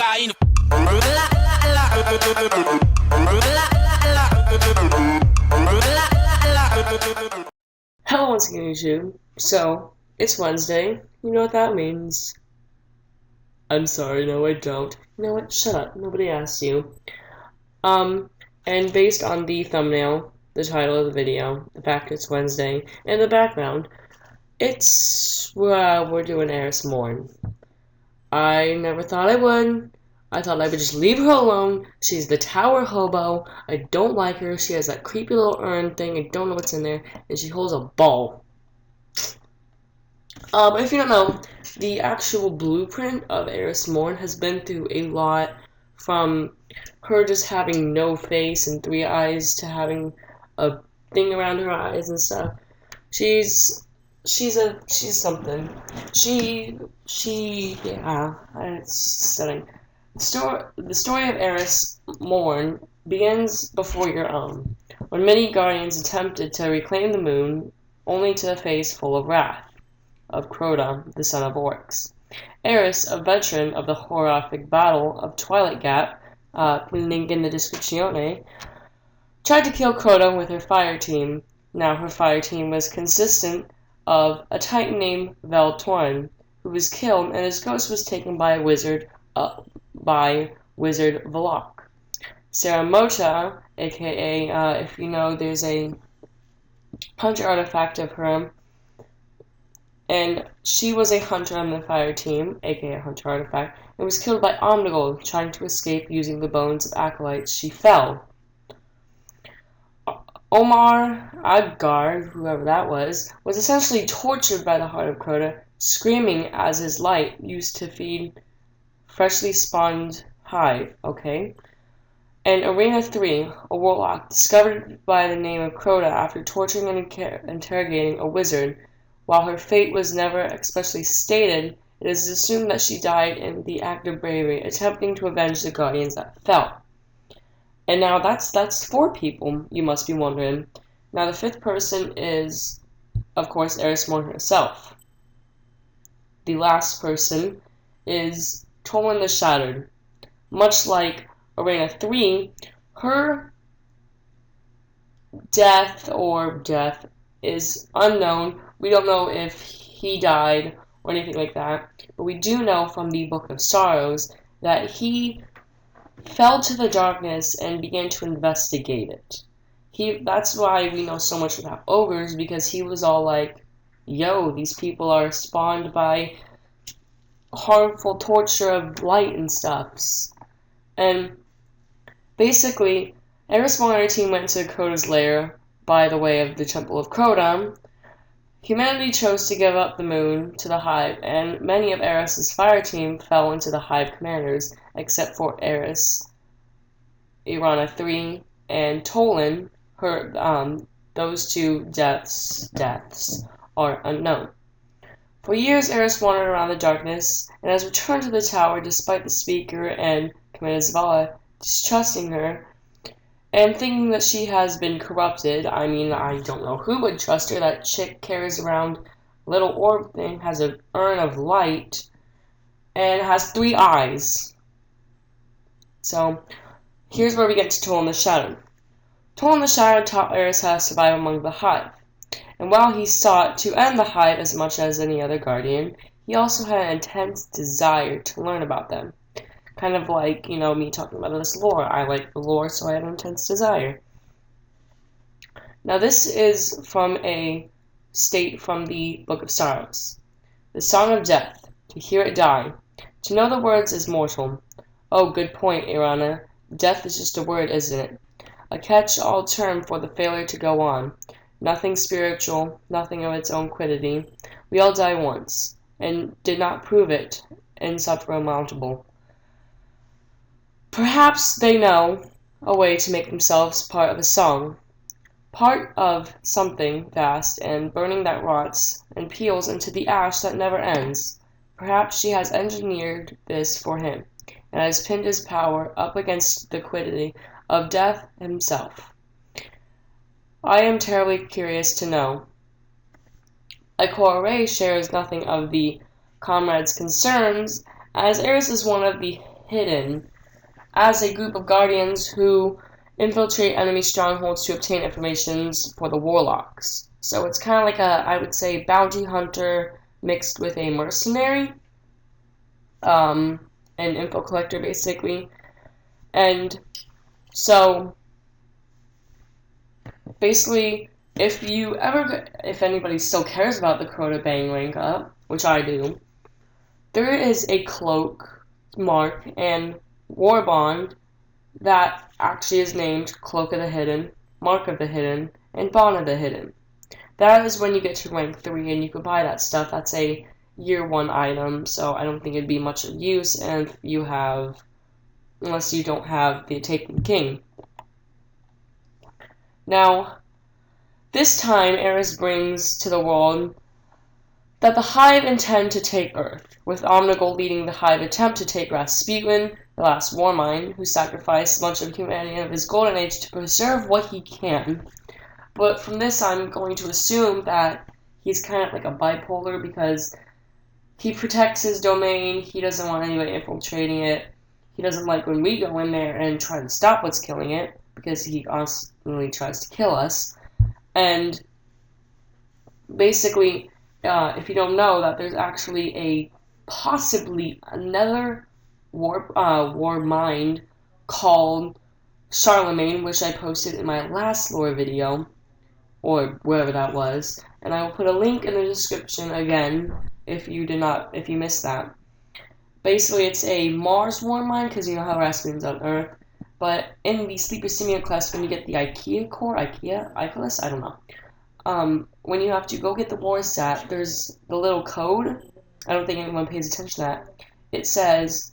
crying. Hello once again, YouTube. So, it's Wednesday. You know what that means. I'm sorry, no I don't. You know what? Shut up. Nobody asked you. And based on the thumbnail, the title of the video, the fact it's Wednesday, and the background, we're doing Eris Morn. I never thought I would. I thought I would just leave her alone. She's the tower hobo. I don't like her. She has that creepy little urn thing. I don't know what's in there. And she holds a ball. If you don't know, the actual blueprint of Eris Morn has been through a lot, from her just having no face and 3 eyes to having a thing around her eyes and stuff. She's something. Yeah, it's stunning. The story of Eris Morn begins before your own, when many guardians attempted to reclaim the moon, only to face full of wrath of Crota, the son of orcs. Eris, a veteran of the horrific battle of Twilight Gap, link in the description, tried to kill Crota with her fire team. Now her fire team was consistent of a titan named Veltorin, who was killed, and his ghost was taken by Wizard Velok. Saramota, aka, if you know, there's a hunter artifact of her, and she was a hunter on the fire team, aka Hunter Artifact, and was killed by Omnigul, trying to escape using the bones of acolytes. She fell. Omar Adgar, whoever that was essentially tortured by the heart of Crota, screaming as his light used to feed freshly spawned hive, okay? And Arena 3, a warlock, discovered by the name of Crota after torturing and interrogating a wizard. While her fate was never expressly stated, it is assumed that she died in the act of bravery, attempting to avenge the guardians that fell. And now that's 4 people, you must be wondering. Now the 5th person is, of course, Eris Morn herself. The last person is Tolan the Shattered. Much like Arena 3, her death is unknown. We don't know if he died or anything like that, but we do know from the Book of Sorrows that he fell to the darkness and began to investigate it. That's why we know so much about ogres, because he was all like, yo, these people are spawned by harmful torture of light and stuffs. And basically, Eris Morn and her team went to Crota's lair by the way of the Temple of Crota. Humanity chose to give up the moon to the Hive, and many of Eris's fire team fell into the Hive commanders, except for Eris, Irana 3, and Tolan. Those 2 deaths are unknown. For years, Eris wandered around the darkness, and has returned to the tower despite the Speaker and Commander Zavala distrusting her, and thinking that she has been corrupted. I mean, I don't know who would trust her. That chick carries around a little orb thing, has an urn of light, and has 3 eyes. So, here's where we get to Tolan the Shattered. Tolan the Shattered taught Eris how to survive among the Hive, and while he sought to end the Hive as much as any other guardian, he also had an intense desire to learn about them. Kind of like, me talking about this lore. I like the lore, so I have an intense desire. Now this is from a state from the Book of Sorrows. The Song of Death. To hear it die. To know the words is mortal. Oh, good point, Irana. Death is just a word, isn't it? A catch-all term for the failure to go on. Nothing spiritual, nothing of its own quiddity. We all die once, and did not prove it, and suffer unmountable. Perhaps they know a way to make themselves part of a song, part of something vast and burning that rots and peels into the ash that never ends. Perhaps she has engineered this for him, and has pinned his power up against the quiddity of death himself. I am terribly curious to know. Ikoare shares nothing of the comrade's concerns, as Eris is one of the hidden as a group of guardians who infiltrate enemy strongholds to obtain information for the warlocks. So it's kind of like I would say, bounty hunter mixed with a mercenary, an info collector basically. And so basically, if anybody still cares about the Crota Bang rank up, which I do, there is a cloak, mark, and war bond that actually is named Cloak of the Hidden, Mark of the Hidden, and Bond of the Hidden. That is when you get to rank 3 and you can buy that stuff. That's a year 1 item, so I don't think it'd be much of use if you have, unless you don't have the Taken King. Now, this time Eris brings to the world that the Hive intend to take Earth, with Omnigul leading the Hive attempt to take Rasputin, the last Warmind, who sacrificed much of humanity of his golden age to preserve what he can. But from this, I'm going to assume that he's kind of like a bipolar, because he protects his domain, he doesn't want anybody infiltrating it, he doesn't like when we go in there and try to stop what's killing it, because he constantly tries to kill us. And basically, if you don't know, that there's actually possibly another war mind called Charlemagne, which I posted in my last lore video, or wherever that was, and I will put a link in the description again if you missed that. Basically, it's a Mars war mind, because you know how Rasputin's on Earth, but in the Sleeper Simeon quest, when you get the Icarus, I don't know. When you have to go get the war stat, there's the little code. I don't think anyone pays attention to that. It says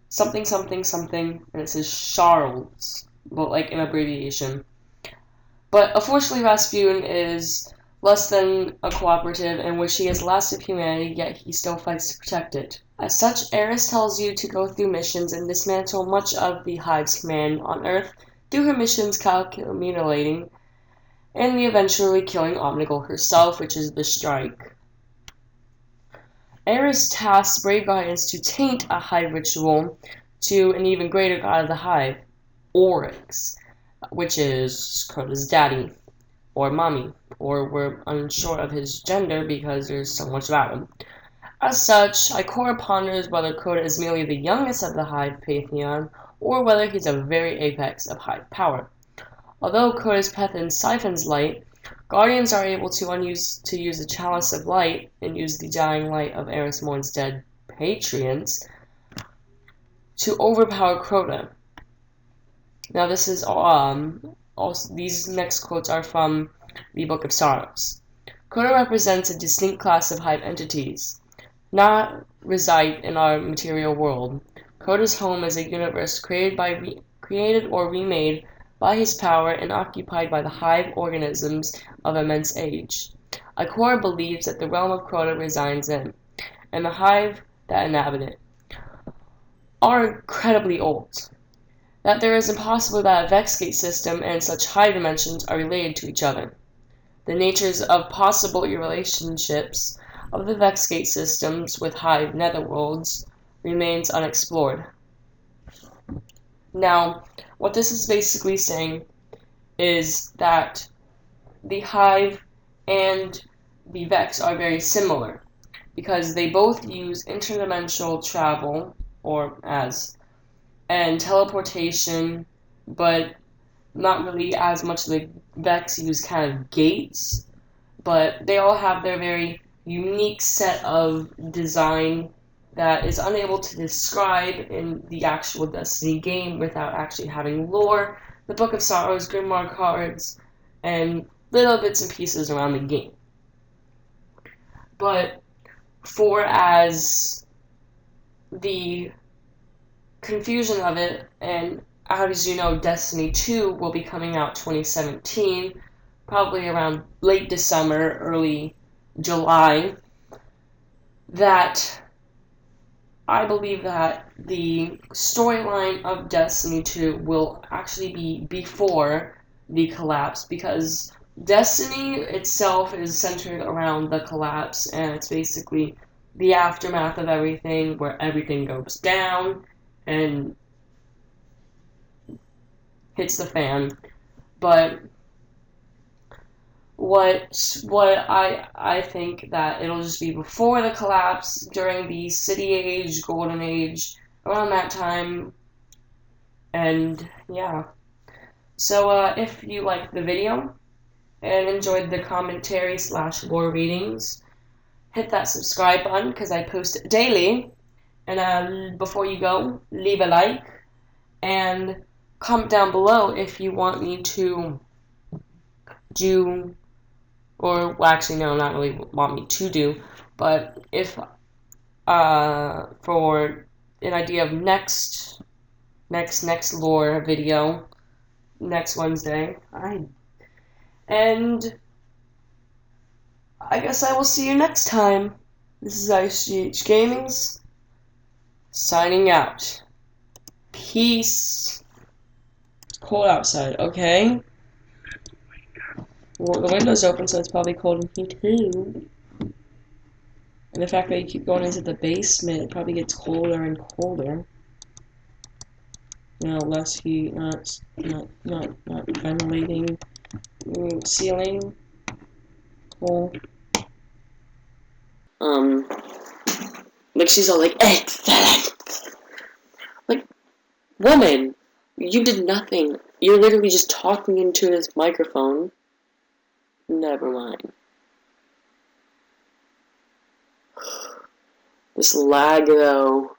something, something, something, and it says Charles, but like an abbreviation. But unfortunately, Rasputin is less than a cooperative, in which he is the last of humanity, yet he still fights to protect it. As such, Eris tells you to go through missions and dismantle much of the Hive's command on Earth through her missions mutilating and eventually killing Omnigul herself, which is the strike. Eris tasks brave guardians to taint a Hive ritual to an even greater god of the Hive, Oryx, which is Crota's daddy, or mommy, or we're unsure of his gender because there's so much about him. As such, Ikora ponders whether Crota is merely the youngest of the Hive Pantheon, or whether he's a very apex of Hive power. Although Crota's Pethin siphons light, Guardians are able to use the Chalice of Light and use the dying light of Eris Morn's dead patrons to overpower Crota. Now this is also these next quotes are from the Book of Sorrows. Crota represents a distinct class of Hive entities, not reside in our material world. Crota's home is a universe created or remade by his power and occupied by the Hive organisms of immense age. Ikora believes that the realm of Crota resides in, and the Hive that inhabit it, are incredibly old. That there is impossible that a Vexgate system and such high dimensions are related to each other. The natures of possible relationships of the Vexgate systems with Hive netherworlds remains unexplored. Now, what this is basically saying is that the Hive and the Vex are very similar, because they both use interdimensional travel, and teleportation, but not really as much. The Vex use kind of gates, but they all have their very unique set of design that is unable to describe in the actual Destiny game without actually having lore, the Book of Sorrows, Grimoire cards, and little bits and pieces around the game. But for as the confusion of it, and as you know, Destiny 2 will be coming out 2017, probably around late December, early July, that I believe that the storyline of Destiny 2 will actually be before the collapse, because Destiny itself is centered around the collapse, and it's basically the aftermath of everything, where everything goes down, and hits the fan. But what I think that it'll just be before the collapse, during the City Age, Golden Age, around that time, and yeah. So if you liked the video and enjoyed the commentary / lore readings, hit that subscribe button because I post daily. And before you go, leave a like and comment down below if you want me to do, or well, actually no, not really want me to do, but if for an idea of next lore video next Wednesday. And I guess I will see you next time. This is ICH Gaming's signing out. Peace. It's cold outside, okay? Well, the window's open, so it's probably cold in here too. And the fact that you keep going into the basement, it probably gets colder and colder. You know, less heat, not ventilating. Ceiling. Cool. Like she's all like, excellent. Like, woman, you did nothing. You're literally just talking into this microphone. Never mind. This lag though.